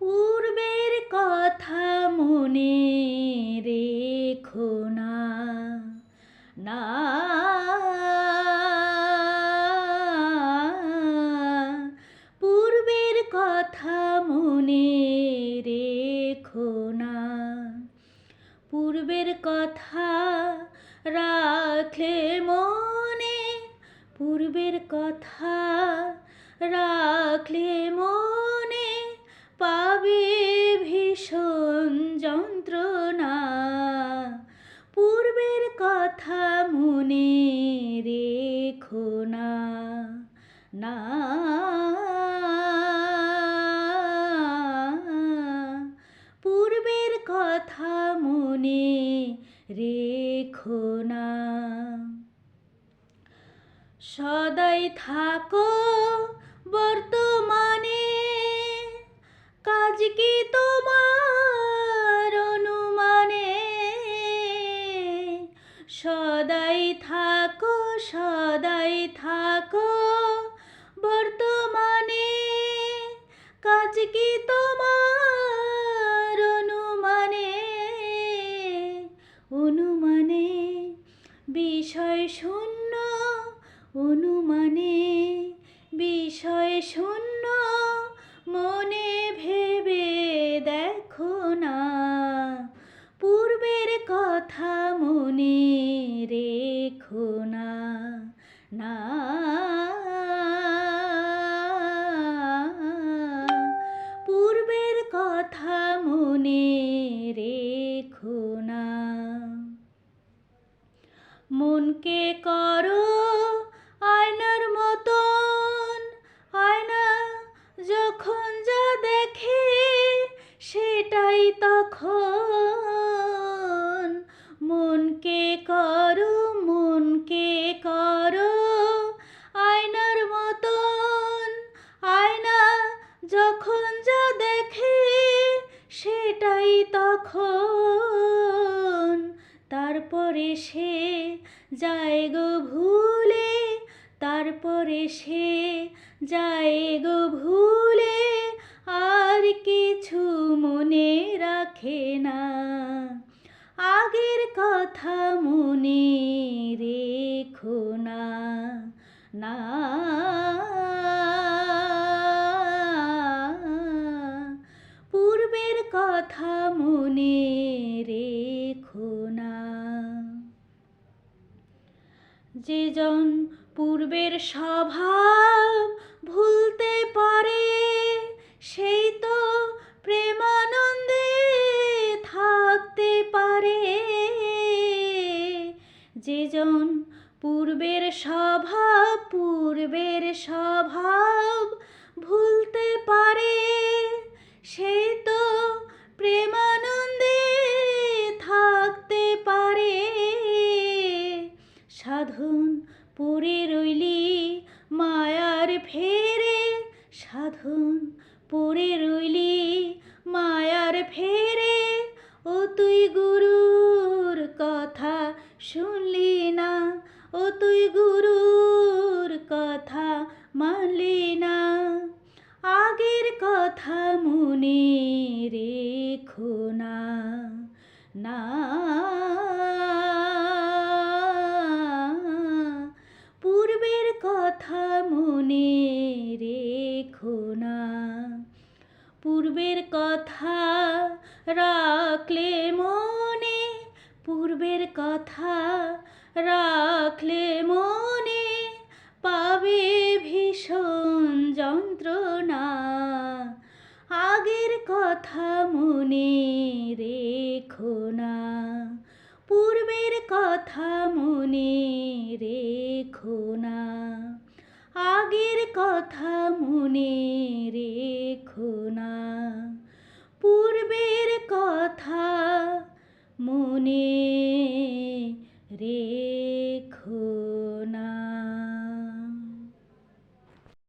পূর্বের কথা মনে রেখো না, না পূর্বের কথা মনে রেখো না। পূর্বের কথা রাখলে মনে, পূর্বের কথা রাখলে মনে পাবে ভীষণ যন্ত্রণা। পূর্বের কথা মনে রেখো না, না পূর্বের কথা মনে রেখো না। সদাই থাকো বর্তমানে, কাজ কি তোমার অনুমানে। সদাই থাকো, সদাই থাকো বর্তমানে, কাজ কি তোমার অনুমানে। অনুমানে বিষয় শূন্য, অনুমানে বিষয় শূন্য, মনে ভেবে দেখো না। পূর্বের কথা মনে রেখো না, না পূর্বের কথা মনে রেখো না। মনকে করো আয়নার মতন, আয়না যখন যা দেখে সেটাই তখন। মনকে করো, মনকে করো আয়নার মতন, আয়না যখন যা দেখে সেটাই তখন। তারপরে সে যায় গো ভুলে, তারপরে সে যায় গো ভুলে, আর কিছু মনে রাখে না। আগের কথা মনে রেখো না, না পূর্বের কথা মনে রেখো না। যে জন পূর্বের স্বভাব ভুলতে পারে, সেই তো প্রেমানন্দে থাকতে পারে। যে জন পূর্বের স্বভাব, পূর্বের স্বভাব ভুলতে পারে, সেই তো প্রেমানন্দে থাকতে পারে। সাধন পড়ে রইলি মায়ার ফেরে, সাধন পড়ে রইলি মায়ার ফেরে। ও তুই গুরুর কথা শুনলি না, ও তুই গুরুর কথা মানলি না। আগের কথা মনে রেখো না, না পূর্বের কথা মনে রেখো না। পূর্বের কথা রাখলে মনে, পূর্বের কথা রাখলে মনে পাবে ভীষণ যন্ত্রণা। আগের কথা মনে রেখো না, পূর্বের কথা মনে রেখো না। আগের কথা মনে রেখো না।